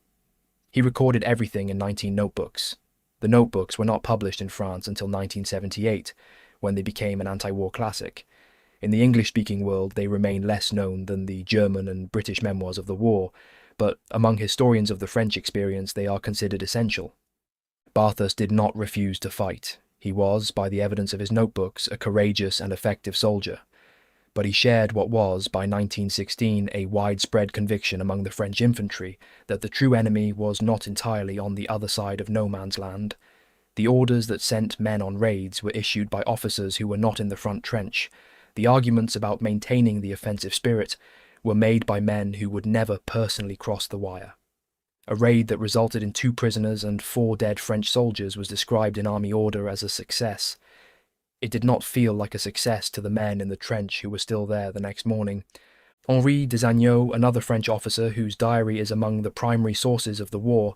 He recorded everything in 19 notebooks. The notebooks were not published in France until 1978, when they became an anti-war classic. In the English-speaking world, they remain less known than the German and British memoirs of the war, but among historians of the French experience, they are considered essential. Barthas did not refuse to fight. He was, by the evidence of his notebooks, a courageous and effective soldier. But he shared what was, by 1916, a widespread conviction among the French infantry that the true enemy was not entirely on the other side of no man's land. The orders that sent men on raids were issued by officers who were not in the front trench. The arguments about maintaining the offensive spirit were made by men who would never personally cross the wire. A raid that resulted in 2 prisoners and 4 dead French soldiers was described in Army order as a success. It did not feel like a success to the men in the trench who were still there the next morning. Henri Desagneaux, another French officer whose diary is among the primary sources of the war,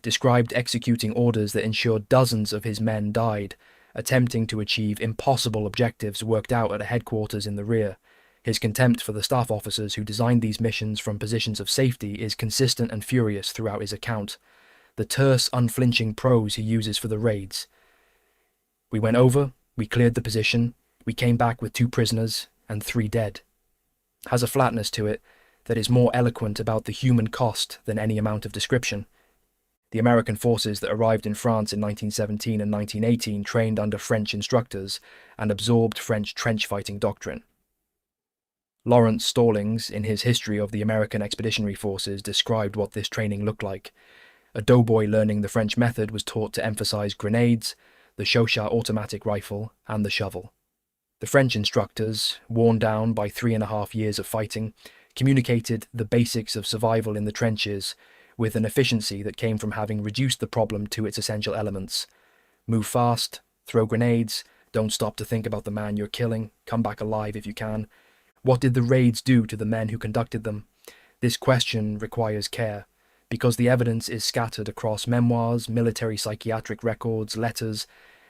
described executing orders that ensured dozens of his men died, attempting to achieve impossible objectives worked out at a headquarters in the rear. His contempt for the staff officers who designed these missions from positions of safety is consistent and furious throughout his account. The terse, unflinching prose he uses for the raids. We went over, we cleared the position, we came back with 2 prisoners and 3 dead. Has a flatness to it that is more eloquent about the human cost than any amount of description. The American forces that arrived in France in 1917 and 1918 trained under French instructors and absorbed French trench-fighting doctrine. Lawrence Stallings, in his History of the American Expeditionary Forces, described what this training looked like. A doughboy learning the French method was taught to emphasize grenades, the Chauchat automatic rifle, and the shovel. The French instructors, worn down by 3.5 years of fighting, communicated the basics of survival in the trenches with an efficiency that came from having reduced the problem to its essential elements. Move fast, throw grenades, don't stop to think about the man you're killing, come back alive if you can. What did the raids do to the men who conducted them? This question requires care, because the evidence is scattered across memoirs, military psychiatric records, letters,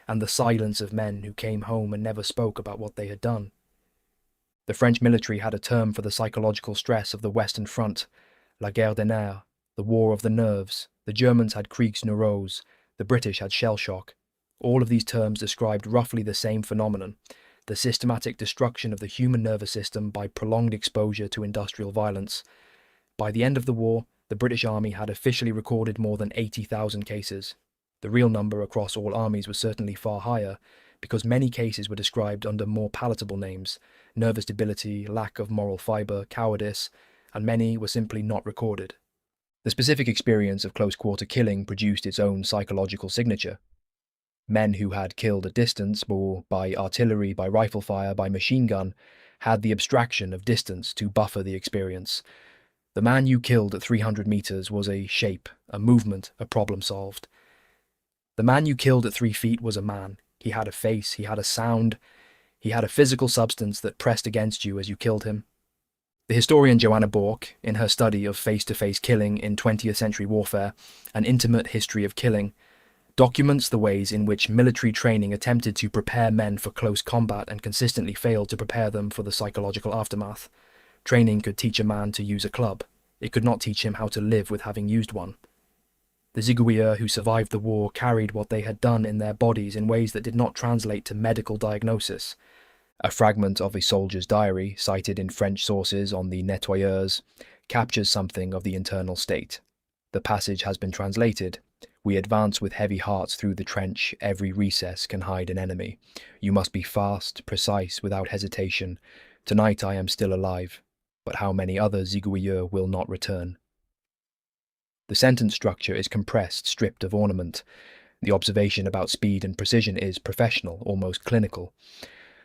and the silence of men who came home and never spoke about what they had done. The French military had a term for the psychological stress of the Western Front, la guerre des nerfs, the war of the nerves. The Germans had Kriegsneurose, the British had shell shock. All of these terms described roughly the same phenomenon, the systematic destruction of the human nervous system by prolonged exposure to industrial violence. By the end of the war, the British Army had officially recorded more than 80,000 cases. The real number across all armies was certainly far higher, because many cases were described under more palatable names: nervous debility, lack of moral fibre, cowardice, and many were simply not recorded. The specific experience of close-quarter killing produced its own psychological signature. Men who had killed at distance, or by artillery, by rifle fire, by machine gun, had the abstraction of distance to buffer the experience. The man you killed at 300 meters was a shape, a movement, a problem solved. The man you killed at 3 feet was a man. He had a face, he had a sound, he had a physical substance that pressed against you as you killed him. The historian Joanna Bork, in her study of face-to-face killing in 20th century warfare, An Intimate History of Killing, documents the ways in which military training attempted to prepare men for close combat and consistently failed to prepare them for the psychological aftermath. Training could teach a man to use a club. It could not teach him how to live with having used one. The Ziguiers who survived the war carried what they had done in their bodies in ways that did not translate to medical diagnosis. A fragment of a soldier's diary, cited in French sources on the nettoyeurs, captures something of the internal state. The passage has been translated. "We advance with heavy hearts through the trench. Every recess can hide an enemy. You must be fast, precise, without hesitation. Tonight I am still alive. But how many other Ziguiers will not return?" The sentence structure is compressed, stripped of ornament. The observation about speed and precision is professional, almost clinical.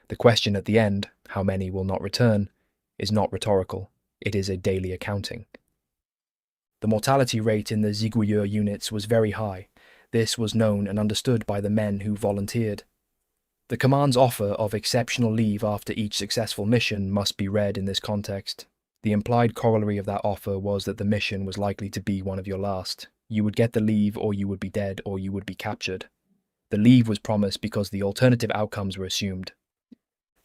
The question at the end, how many will not return, is not rhetorical. It is a daily accounting. The mortality rate in the Ziguiers units was very high. This was known and understood by the men who volunteered. The command's offer of exceptional leave after each successful mission must be read in this context. The implied corollary of that offer was that the mission was likely to be one of your last. You would get the leave, or you would be dead, or you would be captured. The leave was promised because the alternative outcomes were assumed.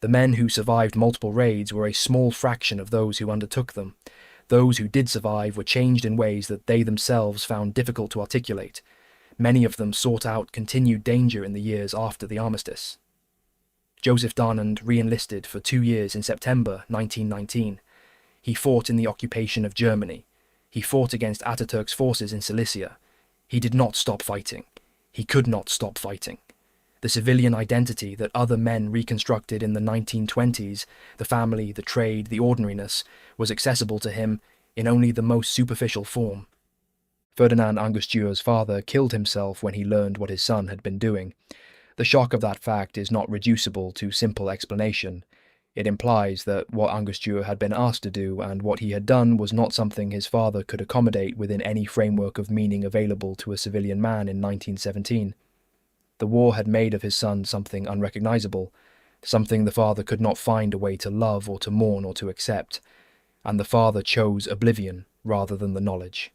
The men who survived multiple raids were a small fraction of those who undertook them. Those who did survive were changed in ways that they themselves found difficult to articulate. Many of them sought out continued danger in the years after the armistice. Joseph Darnand re-enlisted for 2 years in September 1919. He fought in the occupation of Germany. He fought against Ataturk's forces in Cilicia. He did not stop fighting. He could not stop fighting. The civilian identity that other men reconstructed in the 1920s, the family, the trade, the ordinariness, was accessible to him in only the most superficial form. Ferdinand Angustieux's father killed himself when he learned what his son had been doing. The shock of that fact is not reducible to simple explanation. It implies that what Angustieux had been asked to do and what he had done was not something his father could accommodate within any framework of meaning available to a civilian man in 1917. The war had made of his son something unrecognizable, something the father could not find a way to love or to mourn or to accept, and the father chose oblivion rather than the knowledge.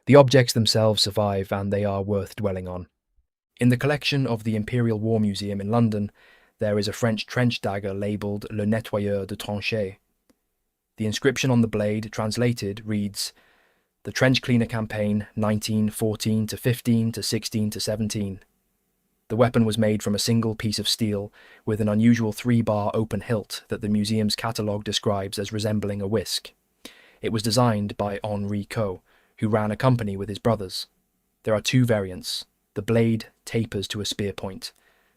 The objects themselves survive, and they are worth dwelling on. In the collection of the Imperial War Museum in London, there is a French trench dagger labelled Le Nettoyeur de Tranchées. The inscription on the blade, translated, reads, "The Trench Cleaner Campaign, 1914 to 15 to 16 to 17. The weapon was made from a single piece of steel with an unusual 3-bar open hilt that the museum's catalogue describes as resembling a whisk. It was designed by Henri Coe, who ran a company with his brothers. There are 2 variants. The blade tapers to a spear point.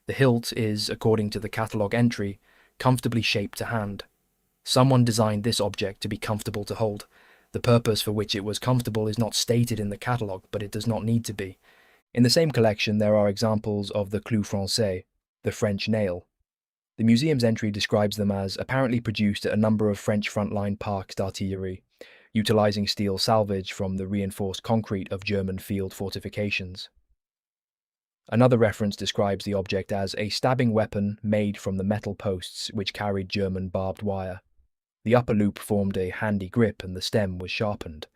The hilt is, according to the catalogue entry, comfortably shaped to hand. Someone designed this object to be comfortable to hold. The purpose for which it was comfortable is not stated in the catalogue, but it does not need to be. In the same collection there are examples of the clou français, the French nail. The museum's entry describes them as apparently produced at a number of French frontline parks d'artillerie, utilising steel salvage from the reinforced concrete of German field fortifications. Another reference describes the object as a stabbing weapon made from the metal posts which carried German barbed wire. The upper loop formed a handy grip and the stem was sharpened.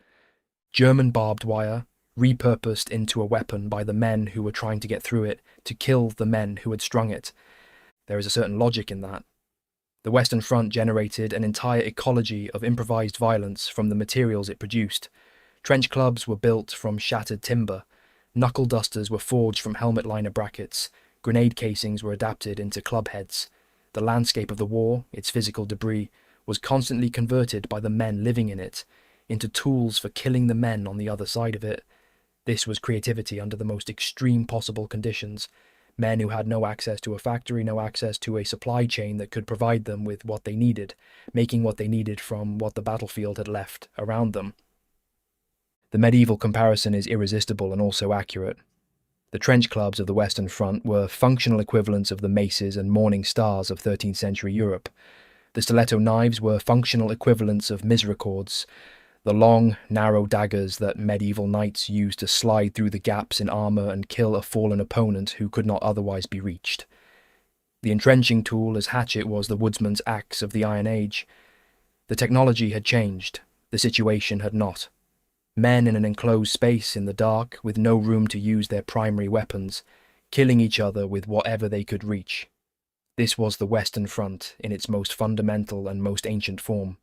German barbed wire, repurposed into a weapon by the men who were trying to get through it to kill the men who had strung it. There is a certain logic in that. The Western Front generated an entire ecology of improvised violence from the materials it produced. Trench clubs were built from shattered timber. Knuckle dusters were forged from helmet liner brackets. Grenade casings were adapted into club heads. The landscape of the war, its physical debris, was constantly converted by the men living in it into tools for killing the men on the other side of it. This was creativity under the most extreme possible conditions. Men who had no access to a factory, no access to a supply chain that could provide them with what they needed, making what they needed from what the battlefield had left around them. The medieval comparison is irresistible and also accurate. The trench clubs of the Western Front were functional equivalents of the maces and morning stars of 13th century Europe. The stiletto knives were functional equivalents of misericords, the long, narrow daggers that medieval knights used to slide through the gaps in armour and kill a fallen opponent who could not otherwise be reached. The entrenching tool as hatchet was the woodsman's axe of the Iron Age. The technology had changed, the situation had not. Men in an enclosed space in the dark, with no room to use their primary weapons, killing each other with whatever they could reach. This was the Western Front in its most fundamental and most ancient form.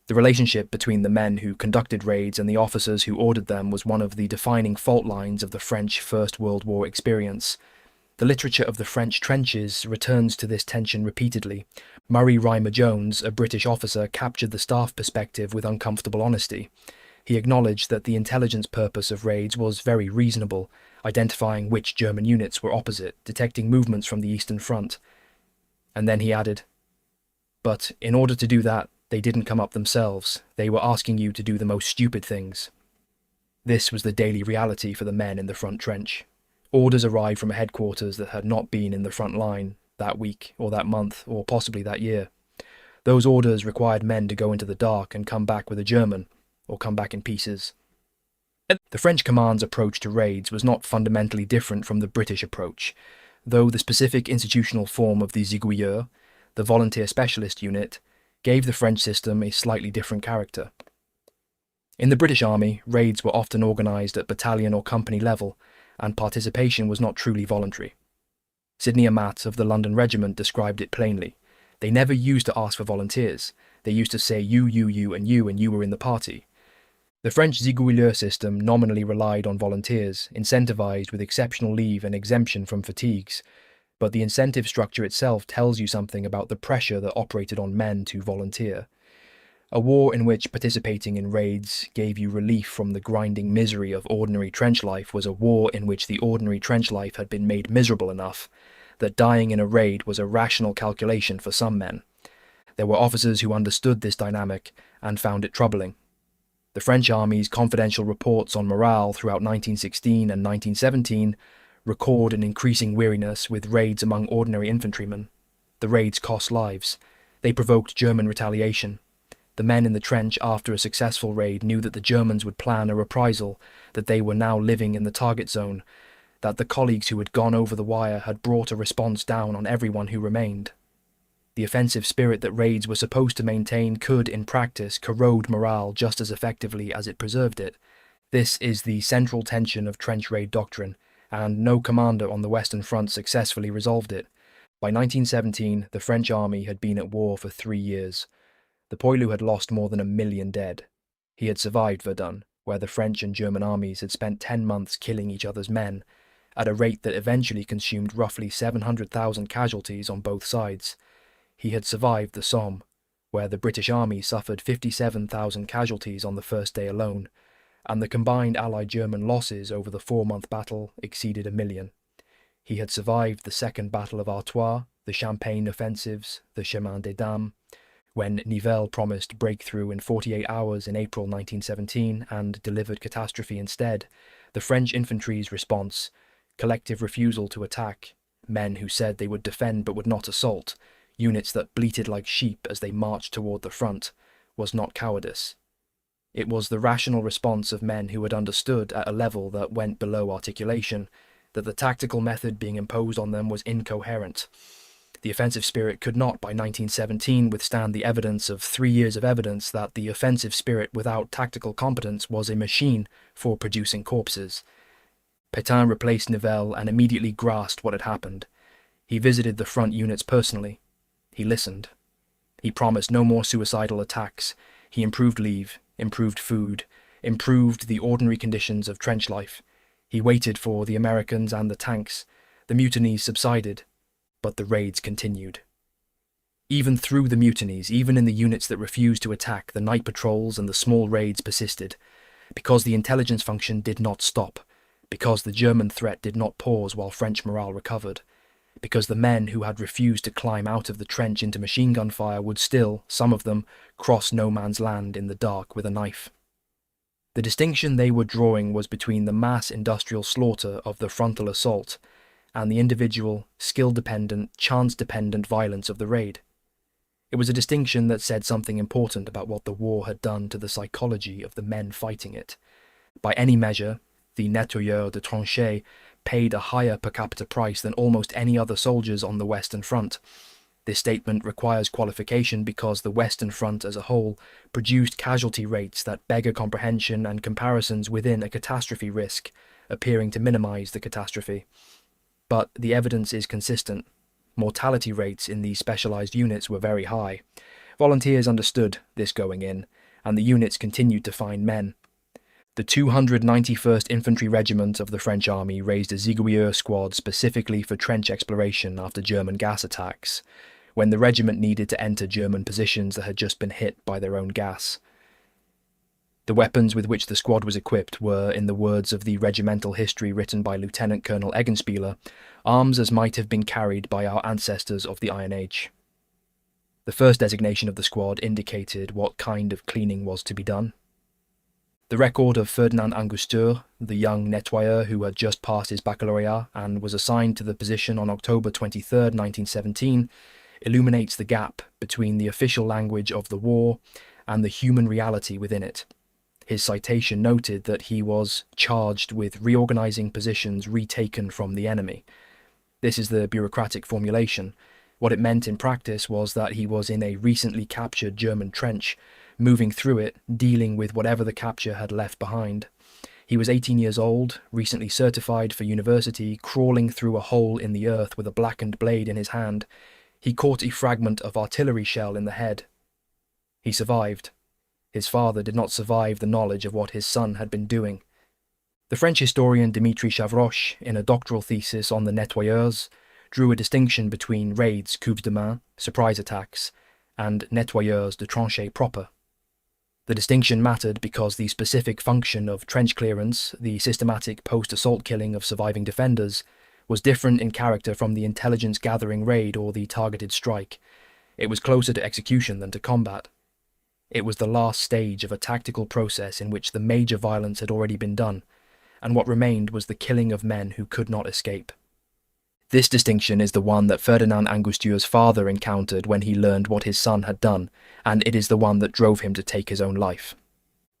The relationship between the men who conducted raids and the officers who ordered them was one of the defining fault lines of the French First World War experience. The literature of the French trenches returns to this tension repeatedly. Murray Rymer Jones, a British officer, captured the staff perspective with uncomfortable honesty. He acknowledged that the intelligence purpose of raids was very reasonable, identifying which German units were opposite, detecting movements from the Eastern Front. And then he added, "But in order to do that, they didn't come up themselves. They were asking you to do the most stupid things." This was the daily reality for the men in the front trench. Orders arrived from a headquarters that had not been in the front line that week or that month or possibly that year. Those orders required men to go into the dark and come back with a German, or come back in pieces. The French command's approach to raids was not fundamentally different from the British approach, though the specific institutional form of the Ziguilleurs, the volunteer specialist unit, gave the French system a slightly different character. In the British Army, raids were often organised at battalion or company level, and participation was not truly voluntary. Sidney Amat of the London Regiment described it plainly. They never used to ask for volunteers. They used to say you, and you were in the party. The French Ziguilleurs system nominally relied on volunteers, incentivised with exceptional leave and exemption from fatigues, but the incentive structure itself tells you something about the pressure that operated on men to volunteer. A war in which participating in raids gave you relief from the grinding misery of ordinary trench life was a war in which the ordinary trench life had been made miserable enough that dying in a raid was a rational calculation for some men. There were officers who understood this dynamic and found it troubling. The French Army's confidential reports on morale throughout 1916 and 1917 record an increasing weariness with raids among ordinary infantrymen. The raids cost lives. They provoked German retaliation. The men in the trench after a successful raid knew that the Germans would plan a reprisal, that they were now living in the target zone, that the colleagues who had gone over the wire had brought a response down on everyone who remained. The offensive spirit that raids were supposed to maintain could, in practice, corrode morale just as effectively as it preserved it. This is the central tension of trench raid doctrine, and no commander on the Western Front successfully resolved it. By 1917, the French army had been at war for 3 years. The Poilu had lost more than 1 million dead. He had survived Verdun, where the French and German armies had spent 10 months killing each other's men, at a rate that eventually consumed roughly 700,000 casualties on both sides. He had survived the Somme, where the British Army suffered 57,000 casualties on the first day alone, and the combined Allied German losses over the 4-month battle exceeded 1 million. He had survived the Second Battle of Artois, the Champagne offensives, the Chemin des Dames, when Nivelle promised breakthrough in 48 hours in April 1917 and delivered catastrophe instead. The French infantry's response, collective refusal to attack, men who said they would defend but would not assault, units that bleated like sheep as they marched toward the front, was not cowardice. It was the rational response of men who had understood at a level that went below articulation that the tactical method being imposed on them was incoherent. The offensive spirit could not, by 1917, withstand the evidence of 3 years of evidence that the offensive spirit without tactical competence was a machine for producing corpses. Pétain replaced Nivelle and immediately grasped what had happened. He visited the front units personally. He listened. He promised no more suicidal attacks. He improved leave, improved food, improved the ordinary conditions of trench life. He waited for the Americans and the tanks. The mutinies subsided, but the raids continued. Even through the mutinies, even in the units that refused to attack, the night patrols and the small raids persisted, because the intelligence function did not stop, because the German threat did not pause while French morale recovered, because the men who had refused to climb out of the trench into machine gun fire would still, some of them, cross no man's land in the dark with a knife. The distinction they were drawing was between the mass industrial slaughter of the frontal assault and the individual, skill-dependent, chance-dependent violence of the raid. It was a distinction that said something important about what the war had done to the psychology of the men fighting it. By any measure, the nettoyeurs de tranchées paid a higher per capita price than almost any other soldiers on the Western Front. This statement requires qualification because the Western Front as a whole produced casualty rates that beggar comprehension and comparisons within a catastrophe risk, appearing to minimize the catastrophe. But the evidence is consistent. Mortality rates in these specialized units were very high. Volunteers understood this going in, and the units continued to find men. The 291st Infantry Regiment of the French Army raised a Ziguier squad specifically for trench exploration after German gas attacks, when the regiment needed to enter German positions that had just been hit by their own gas. The weapons with which the squad was equipped were, in the words of the regimental history written by Lieutenant Colonel Eggenspieler, arms as might have been carried by our ancestors of the Iron Age. The first designation of the squad indicated what kind of cleaning was to be done. The record of Ferdinand Angusture, the young nettoyeur who had just passed his baccalaureate and was assigned to the position on October 23, 1917, illuminates the gap between the official language of the war and the human reality within it. His citation noted that he was charged with reorganizing positions retaken from the enemy. This is the bureaucratic formulation. What it meant in practice was that he was in a recently captured German trench, moving through it, dealing with whatever the capture had left behind. He was 18 years old, recently certified for university, crawling through a hole in the earth with a blackened blade in his hand. He caught a fragment of artillery shell in the head. He survived. His father did not survive the knowledge of what his son had been doing. The French historian Dimitri Chavroche, in a doctoral thesis on the nettoyeurs, drew a distinction between raids, coups de main, surprise attacks, and nettoyeurs de tranchées proper. The distinction mattered because the specific function of trench clearance, the systematic post-assault killing of surviving defenders, was different in character from the intelligence-gathering raid or the targeted strike. It was closer to execution than to combat. It was the last stage of a tactical process in which the major violence had already been done, and what remained was the killing of men who could not escape. This distinction is the one that Ferdinand Angusture's father encountered when he learned what his son had done, and it is the one that drove him to take his own life.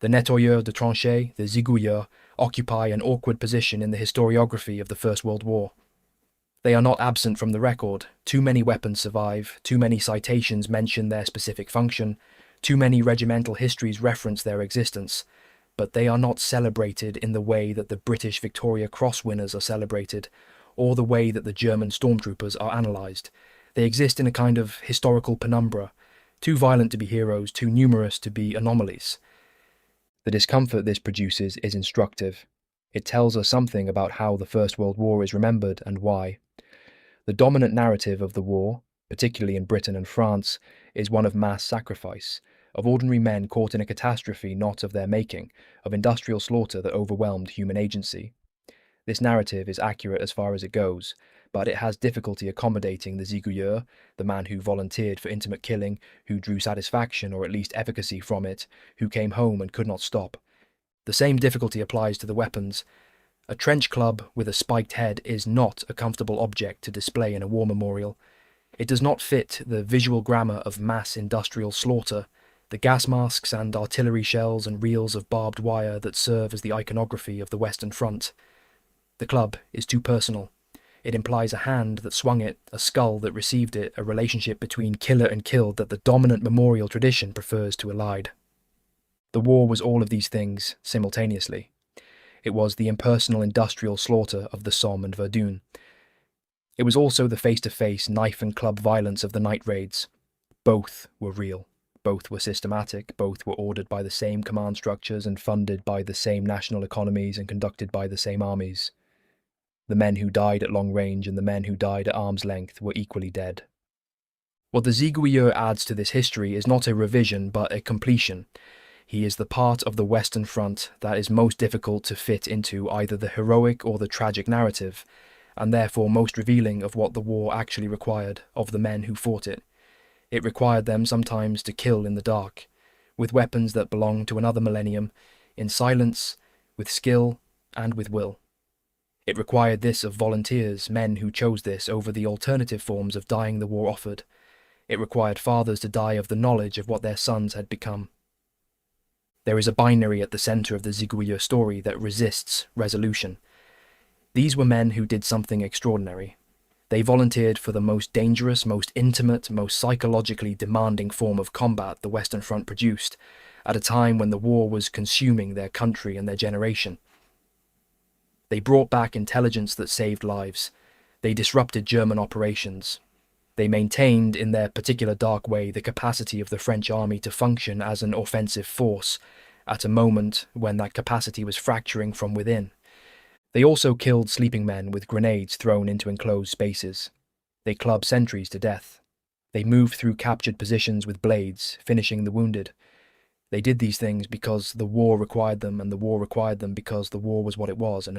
The nettoyeurs de tranchées, the zigouilleurs, occupy an awkward position in the historiography of the First World War. They are not absent from the record. Too many weapons survive, too many citations mention their specific function, too many regimental histories reference their existence, but they are not celebrated in the way that the British Victoria Cross winners are celebrated, or the way that the German stormtroopers are analysed. They exist in a kind of historical penumbra, too violent to be heroes, too numerous to be anomalies. The discomfort this produces is instructive. It tells us something about how the First World War is remembered and why. The dominant narrative of the war, particularly in Britain and France, is one of mass sacrifice, of ordinary men caught in a catastrophe not of their making, of industrial slaughter that overwhelmed human agency. This narrative is accurate as far as it goes, but it has difficulty accommodating the zigouilleur, the man who volunteered for intimate killing, who drew satisfaction or at least efficacy from it, who came home and could not stop. The same difficulty applies to the weapons. A trench club with a spiked head is not a comfortable object to display in a war memorial. It does not fit the visual grammar of mass industrial slaughter, the gas masks and artillery shells and reels of barbed wire that serve as the iconography of the Western Front. The club is too personal. It implies a hand that swung it, a skull that received it, a relationship between killer and killed that the dominant memorial tradition prefers to elide. The war was all of these things simultaneously. It was the impersonal industrial slaughter of the Somme and Verdun. It was also the face-to-face knife and club violence of the night raids. Both were real. Both were systematic. Both were ordered by the same command structures and funded by the same national economies and conducted by the same armies. The men who died at long range and the men who died at arm's length were equally dead. What the zigouilleur adds to this history is not a revision but a completion. He is the part of the Western Front that is most difficult to fit into either the heroic or the tragic narrative, and therefore most revealing of what the war actually required of the men who fought it. It required them sometimes to kill in the dark, with weapons that belong to another millennium, in silence, with skill, and with will. It required this of volunteers, men who chose this over the alternative forms of dying the war offered. It required fathers to die of the knowledge of what their sons had become. There is a binary at the centre of the zigouilleur story that resists resolution. These were men who did something extraordinary. They volunteered for the most dangerous, most intimate, most psychologically demanding form of combat the Western Front produced, at a time when the war was consuming their country and their generation. They brought back intelligence that saved lives. They disrupted German operations. They maintained, in their particular dark way, the capacity of the French army to function as an offensive force at a moment when that capacity was fracturing from within. They also killed sleeping men with grenades thrown into enclosed spaces. They clubbed sentries to death. They moved through captured positions with blades, finishing the wounded. They did these things because the war required them, and the war required them because the war was what it was, an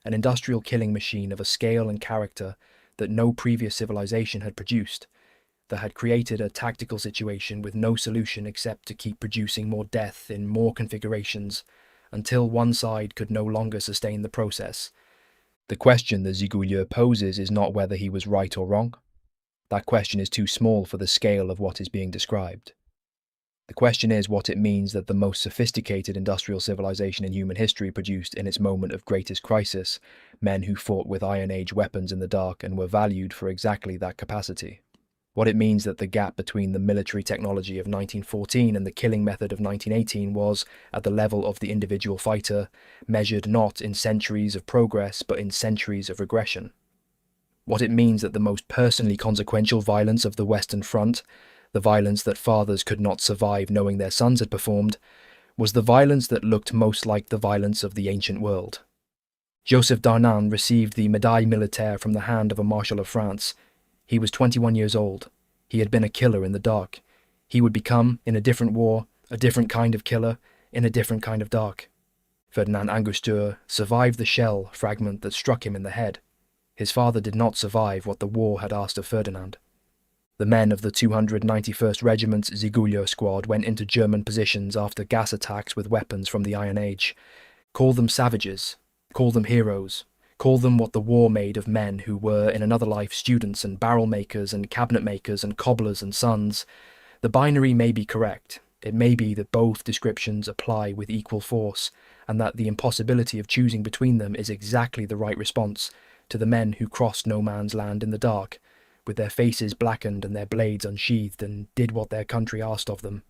industrial killing machine of a scale and character that no previous civilization had produced, that had created a tactical situation with no solution except to keep producing more death in more configurations until one side could no longer sustain the process. The question that Zigulier poses is not whether he was right or wrong. That question is too small for the scale of what is being described. The question is what it means that the most sophisticated industrial civilization in human history produced in its moment of greatest crisis men who fought with Iron Age weapons in the dark and were valued for exactly that capacity. What it means that the gap between the military technology of 1914 and the killing method of 1918 was, at the level of the individual fighter, measured not in centuries of progress but in centuries of regression. What it means that the most personally consequential violence of the Western Front, the violence that fathers could not survive knowing their sons had performed, was the violence that looked most like the violence of the ancient world. Joseph Darnan received the Médaille Militaire from the hand of a Marshal of France. He was 21 years old. He had been a killer in the dark. He would become, in a different war, a different kind of killer, in a different kind of dark. Ferdinand Angostura survived the shell fragment that struck him in the head. His father did not survive what the war had asked of Ferdinand. The men of the 291st Regiment's Zigulier squad went into German positions after gas attacks with weapons from the Iron Age. Call them savages, call them heroes, call them what the war made of men who were in another life students and barrel makers and cabinet makers and cobblers and sons. The binary may be correct. It may be that both descriptions apply with equal force, and that the impossibility of choosing between them is exactly the right response to the men who crossed no man's land in the dark, with their faces blackened and their blades unsheathed, and did what their country asked of them.